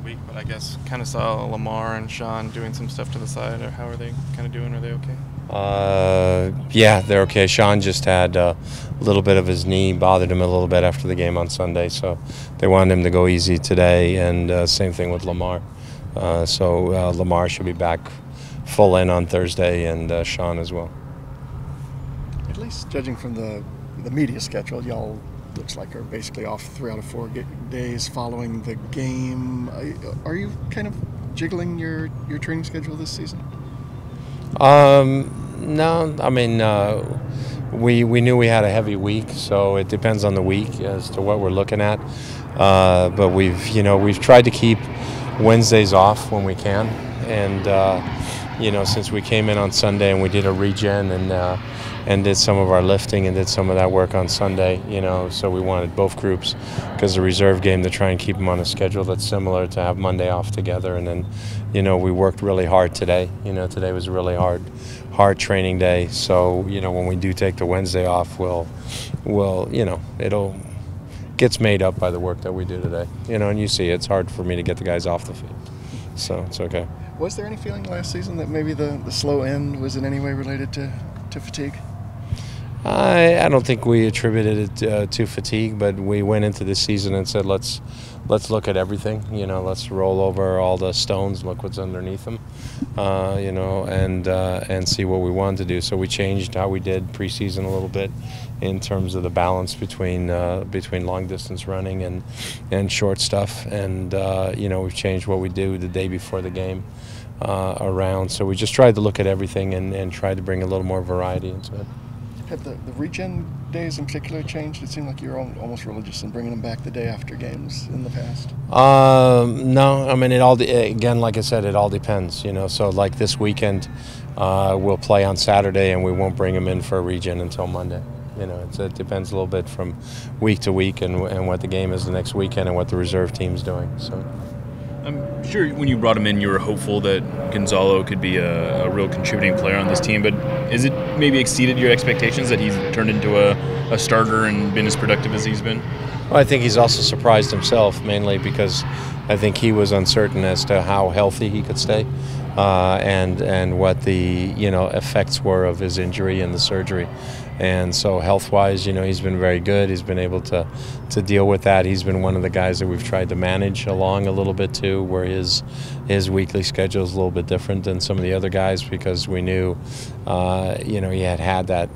week, but I guess kind of saw Lamar and Sean doing some stuff to the side. Or how are they kind of doing? Are they okay? Yeah, they're okay. Sean just had a little bit of his knee, bothered him a little bit after the game on Sunday, so they wanted him to go easy today, and same thing with Lamar. So Lamar should be back full in on Thursday, and Sean as well. At least judging from the media schedule, y'all looks like are basically off 3 out of 4 days following the game. Are you kind of jiggling your training schedule this season? No, I mean we knew we had a heavy week, so it depends on the week as to what we're looking at. But we've tried to keep Wednesdays off when we can, and since we came in on Sunday and we did a regen and did some of our lifting and did some of that work on Sunday, so we wanted both groups, because the reserve game, to try and keep them on a schedule that's similar, to have Monday off together. And then, we worked really hard today. Today was a really hard training day. So, when we do take the Wednesday off, it'll gets made up by the work that we do today. And you see, it's hard for me to get the guys off the field. So it's okay. Was there any feeling last season that maybe the slow end was in any way related to fatigue? I don't think we attributed it to fatigue, but we went into this season and said, let's look at everything. Let's roll over all the stones, look what's underneath them, and see what we wanted to do. So we changed how we did preseason a little bit in terms of the balance between long distance running and short stuff, and we've changed what we do the day before the game around. So we just tried to look at everything and tried to bring a little more variety into it. Have the regen days in particular changed? It seemed like you were almost religious in bringing them back the day after games in the past. No, I mean, again, like I said, it all depends. So like this weekend, we'll play on Saturday and we won't bring them in for a regen until Monday. It depends a little bit from week to week and what the game is the next weekend and what the reserve team's doing. So. I'm sure when you brought him in, you were hopeful that Gonzalo could be a real contributing player on this team, but is it maybe exceeded your expectations that he's turned into a starter and been as productive as he's been? Well, I think he's also surprised himself, mainly because I think he was uncertain as to how healthy he could stay and what the effects were of his injury and the surgery. And so health-wise, he's been very good. He's been able to deal with that. He's been one of the guys that we've tried to manage along a little bit too, where his weekly schedule is a little bit different than some of the other guys, because we knew, he had that,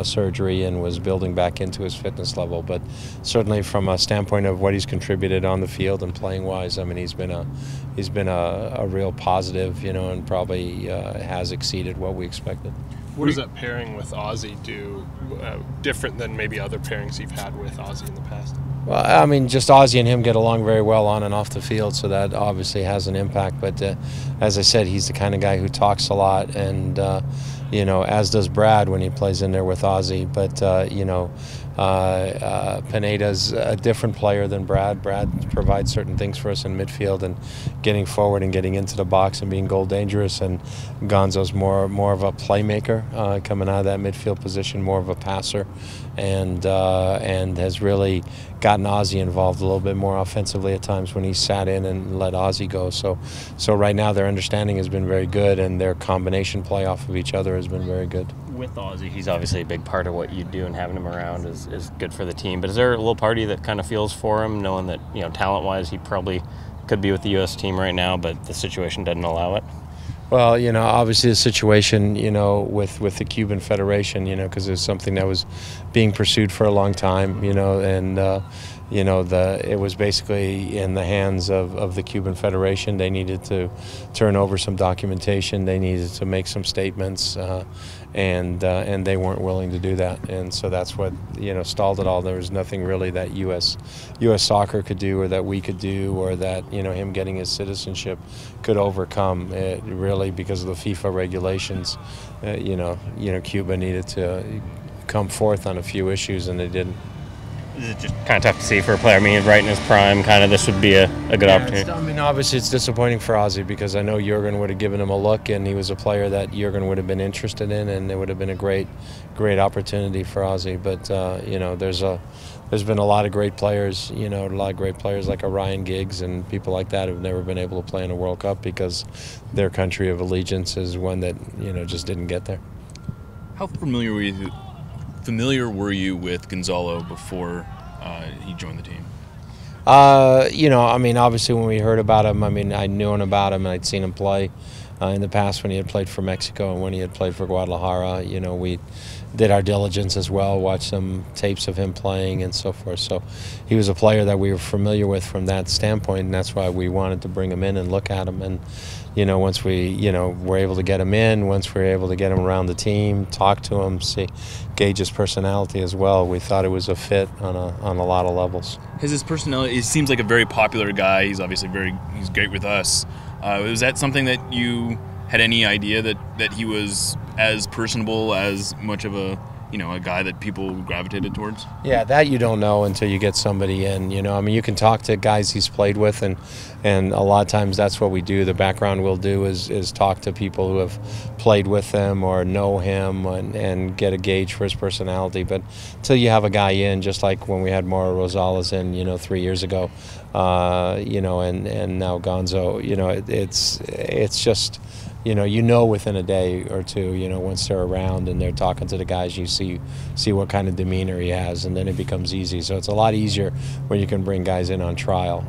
surgery and was building back into his fitness level. But certainly from a standpoint of what he's contributed on the field and playing-wise, I mean, he's been a real positive, and probably has exceeded what we expected. What does that pairing with Ozzie do different than maybe other pairings you've had with Ozzie in the past? Well, I mean, just Ozzie and him get along very well on and off the field, so that obviously has an impact. But as I said, he's the kind of guy who talks a lot, and as does Brad when he plays in there with Ozzie. But Pineda's a different player than Brad. Brad provides certain things for us in midfield and getting forward and getting into the box and being goal dangerous. And Gonzo's more of a playmaker coming out of that midfield position, more of a passer, and has really gotten Ozzie involved a little bit more offensively at times when he sat in and let Ozzie go. So right now their understanding has been very good, and their combination play off of each other has been very good. With Ozzie, he's obviously a big part of what you do, and having him around is good for the team. But is there a little party that kind of feels for him, knowing that talent-wise he probably could be with the U.S. team right now, but the situation doesn't allow it? Well, obviously the situation, with the Cuban Federation, because it was something that was being pursued for a long time, and it was basically in the hands of the Cuban Federation. They needed to turn over some documentation. They needed to make some statements, and they weren't willing to do that. And so that's what stalled it all. There was nothing really that U.S. soccer could do, or that we could do, or that him getting his citizenship could overcome. It really, because of the FIFA regulations, Cuba needed to come forth on a few issues, and they didn't. Is it just kind of tough to see for a player? I mean, right in his prime, kind of this would be a good opportunity. I mean, obviously it's disappointing for Ozzie because I know Jurgen would have given him a look, and he was a player that Jurgen would have been interested in, and it would have been a great opportunity for Ozzie. But you know, there's been a lot of great players, you know, a lot of great players like a Ryan Giggs and people like that who've never been able to play in a World Cup because their country of allegiance is one that, you know, just didn't get there. How familiar were you with Gonzalo before he joined the team? You know, I mean, obviously when we heard about him, I mean, I knew about him and I'd seen him play in the past when he had played for Mexico and when he had played for Guadalajara. You know, we did our diligence as well, watched some tapes of him playing and so forth. So he was a player that we were familiar with from that standpoint, and that's why we wanted to bring him in and look at him. And you know, once we, you know, were able to get him in, once we were able to get him around the team, talk to him, gauge his personality as well, we thought it was a fit on a lot of levels. His personality, he seems like a very popular guy. He's obviously he's great with us. Was that something that you had any idea that he was as personable, as much of a, you know, a guy that people gravitated towards? Yeah, that you don't know until you get somebody in. You know, I mean, you can talk to guys he's played with, and a lot of times that's what we do. The background we'll do is talk to people who have played with him or know him and get a gauge for his personality. But until you have a guy in, just like when we had Mauro Rosales in, you know, 3 years ago, you know, and now Gonzo, you know, it's just, you know within a day or two, you know, once they're around and they're talking to the guys, you see what kind of demeanor he has, and then it becomes easy. So it's a lot easier when you can bring guys in on trial.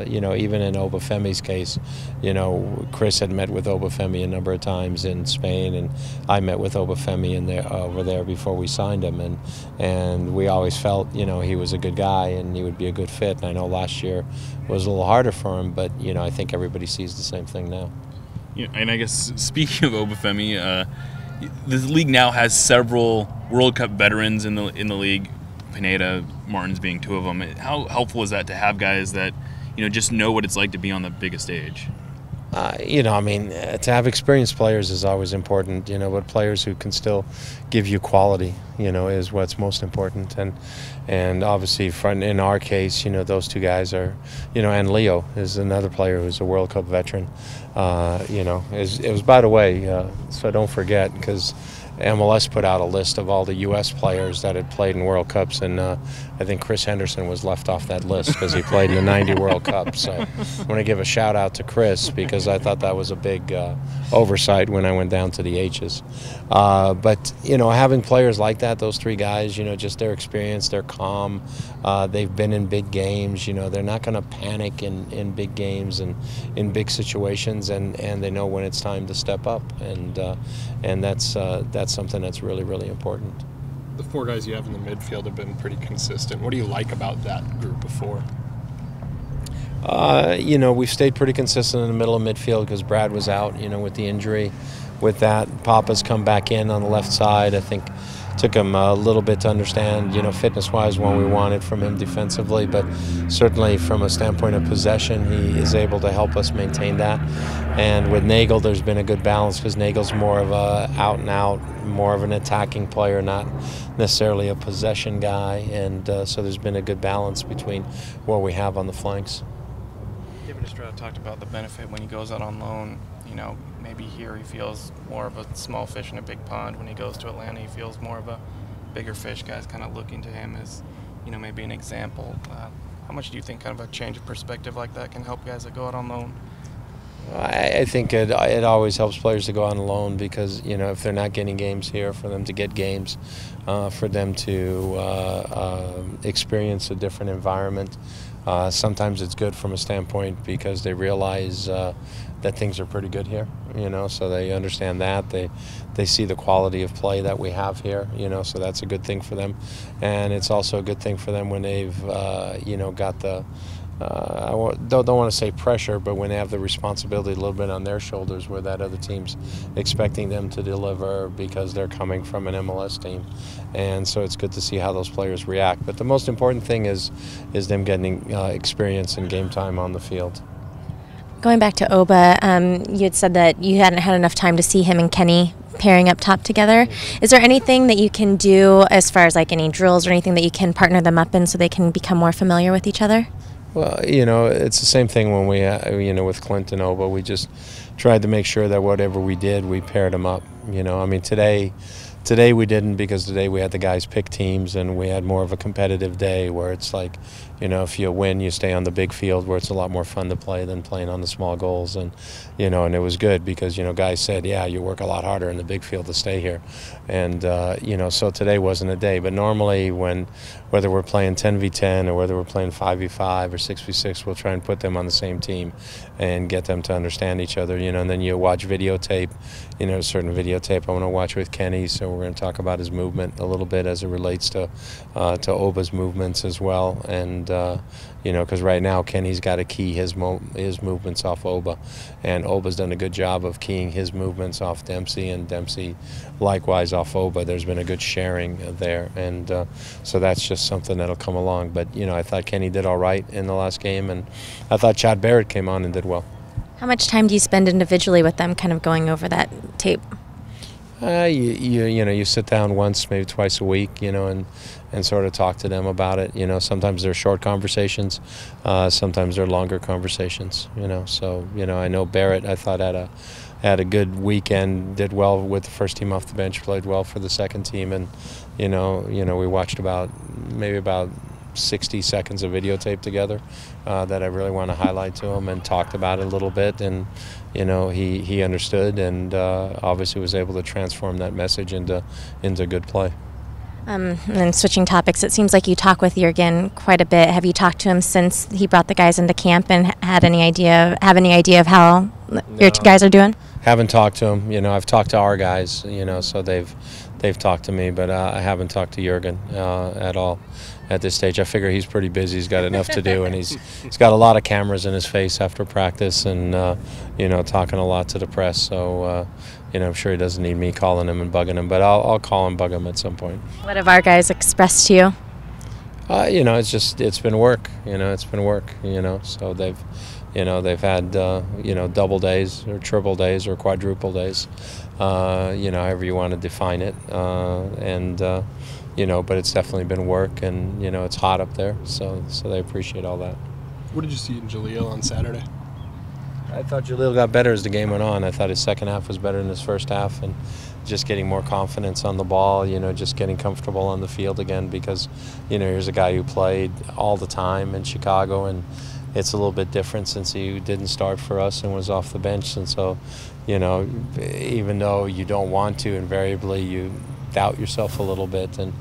You know, even in Obafemi's case, you know, Chris had met with Obafemi a number of times in Spain, and I met with Obafemi over there before we signed him, and we always felt, you know, he was a good guy and he would be a good fit. And I know last year was a little harder for him, but, you know, I think everybody sees the same thing now. Yeah, and I guess speaking of Obafemi, this league now has several World Cup veterans in the league. Pineda, Martins being two of them. How helpful is that to have guys that, you know, just know what it's like to be on the biggest stage? You know, I mean, to have experienced players is always important, you know, but players who can still give you quality, you know, is what's most important. And obviously, in our case, you know, those two guys are, you know, and Leo is another player who's a World Cup veteran. You know, it was, by the way, so don't forget, because MLS put out a list of all the U.S. players that had played in World Cups, and I think Chris Henderson was left off that list because he played in the '90 World Cup. So I want to give a shout out to Chris because I thought that was a big oversight when I went down to the H's. But, you know, having players like that, those three guys, you know, just their experience, they're calm, they've been in big games, you know, they're not going to panic in big games and in big situations, and they know when it's time to step up, and that's something that's really, really important. The four guys you have in the midfield have been pretty consistent. What do you like about that group of four? You know, we've stayed pretty consistent in the middle of midfield because Brad was out, you know, with the injury. With that, Papa's come back in on the left side. I think took him a little bit to understand, you know, fitness-wise what we wanted from him defensively, but certainly from a standpoint of possession, he is able to help us maintain that. And with Nagel, there's been a good balance because Nagel's more of a out-and-out, more of an attacking player, not necessarily a possession guy, and so there's been a good balance between what we have on the flanks. David Estrada talked about the benefit when he goes out on loan. You know, maybe here he feels more of a small fish in a big pond. When he goes to Atlanta, he feels more of a bigger fish. Guys kind of looking to him as, you know, maybe an example. How much do you think kind of a change of perspective like that can help guys that go out on loan? I think it always helps players to go on loan because, you know, if they're not getting games here, for them to get games, for them to experience a different environment. Sometimes it's good from a standpoint because they realize that things are pretty good here, you know, so they understand that. They see the quality of play that we have here, you know, so that's a good thing for them. And it's also a good thing for them when they've, you know, got the, I don't want to say pressure, but when they have the responsibility a little bit on their shoulders where that other team's expecting them to deliver because they're coming from an MLS team. And so it's good to see how those players react. But the most important thing is them getting experience and game time on the field. Going back to Oba, you had said that you hadn't had enough time to see him and Kenny pairing up top together. Is there anything that you can do as far as like any drills or anything that you can partner them up in so they can become more familiar with each other? Well, you know, it's the same thing when we, you know, with Clint and Oba. We just tried to make sure that whatever we did, we paired them up. You know, I mean, today we didn't, because today we had the guys pick teams and we had more of a competitive day where it's like, you know, if you win, you stay on the big field where it's a lot more fun to play than playing on the small goals. And, you know, and it was good because, you know, guys said, yeah, you work a lot harder in the big field to stay here. And, you know, so today wasn't a day. But normally whether we're playing 10v10 or whether we're playing 5v5 or 6v6, we'll try and put them on the same team and get them to understand each other, you know. And then you watch videotape, you know, a certain videotape I want to watch with Kenny, so we're going to talk about his movement a little bit as it relates to Oba's movements as well. And, you know, because right now Kenny's got to key his movements off Oba, and Oba's done a good job of keying his movements off Dempsey, and Dempsey likewise off Oba. There's been a good sharing there, and so that's just something that'll come along. But, you know, I thought Kenny did all right in the last game, and I thought Chad Barrett came on and did well. How much time do you spend individually with them kind of going over that tape? You know, you sit down once, maybe twice a week, you know, and sort of talk to them about it. You know, sometimes they're short conversations, sometimes they're longer conversations, you know. So, you know, I know Barrett, I thought had a good weekend, did well with the first team off the bench, played well for the second team, and you know, we watched maybe about 60 seconds of videotape together that I really want to highlight to him, and talked about it a little bit, and you know, he understood, and obviously was able to transform that message into good play. And then switching topics, it seems like you talk with Jurgen quite a bit. Have you talked to him since he brought the guys into camp, and have any idea of how your guys are doing? Haven't talked to him. You know, I've talked to our guys, you know, so they've talked to me, but I haven't talked to Jurgen at all at this stage. I figure he's pretty busy. He's got enough to do, and he's got a lot of cameras in his face after practice, and you know, talking a lot to the press. So you know, I'm sure he doesn't need me calling him and bugging him, but I'll call and bug him at some point. What have our guys expressed to you? You know, it's been work. You know, it's been work. You know, so they've had you know, double days or triple days or quadruple days. You know, however you want to define it, and you know, but it's definitely been work, and you know, it's hot up there, so they appreciate all that. What did you see in Jaleel on Saturday? I thought Jaleel got better as the game went on. I thought his second half was better than his first half, and just getting more confidence on the ball, you know, just getting comfortable on the field again, because, you know, here's a guy who played all the time in Chicago, and it's a little bit different since he didn't start for us and was off the bench. And so, you know, even though you don't want to, invariably you doubt yourself a little bit. And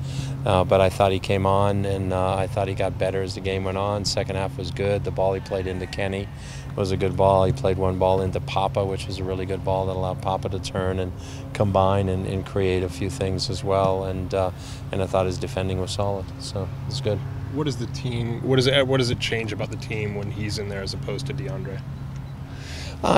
but I thought he came on, and I thought he got better as the game went on. Second half was good. The ball he played into Kenny was a good ball. He played one ball into Papa, which was a really good ball that allowed Papa to turn and combine and create a few things as well. And I thought his defending was solid, so it was good. What is the team? What does it change about the team when he's in there as opposed to DeAndre?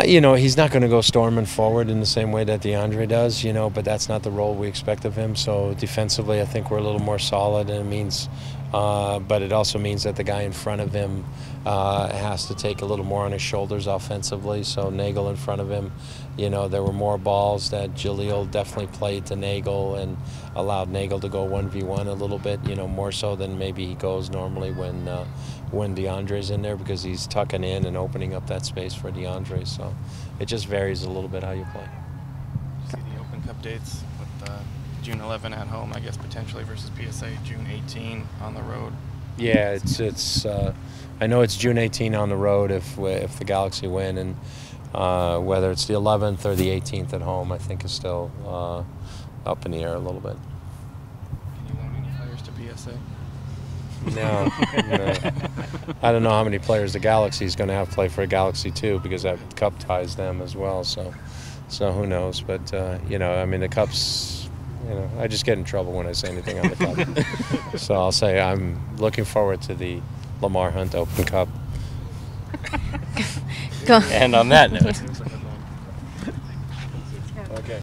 You know, he's not going to go storming forward in the same way that DeAndre does, you know, but that's not the role we expect of him. So defensively, I think we're a little more solid, and it means, but it also means that the guy in front of him has to take a little more on his shoulders offensively. So Nagel in front of him, you know, there were more balls that Jaleel definitely played to Nagel and allowed Nagel to go 1v1 a little bit, you know, more so than maybe he goes normally when DeAndre's in there, because he's tucking in and opening up that space for DeAndre. So it just varies a little bit how you play. See the Open Cup dates with June 11 at home, I guess, potentially, versus PSA June 18 on the road. Yeah, it's I know it's June 18 on the road if the Galaxy win, and whether it's the 11th or the 18th at home, I think is still up in the air a little bit. Can you loan any players to PSA? No, no. I don't know how many players the Galaxy is going to have play for a Galaxy too, because that cup ties them as well. So who knows? But you know, I mean, the Cups. You know, I just get in trouble when I say anything on the Cup. So I'll say I'm looking forward to the Lamar Hunt Open Cup. Go. And on that note.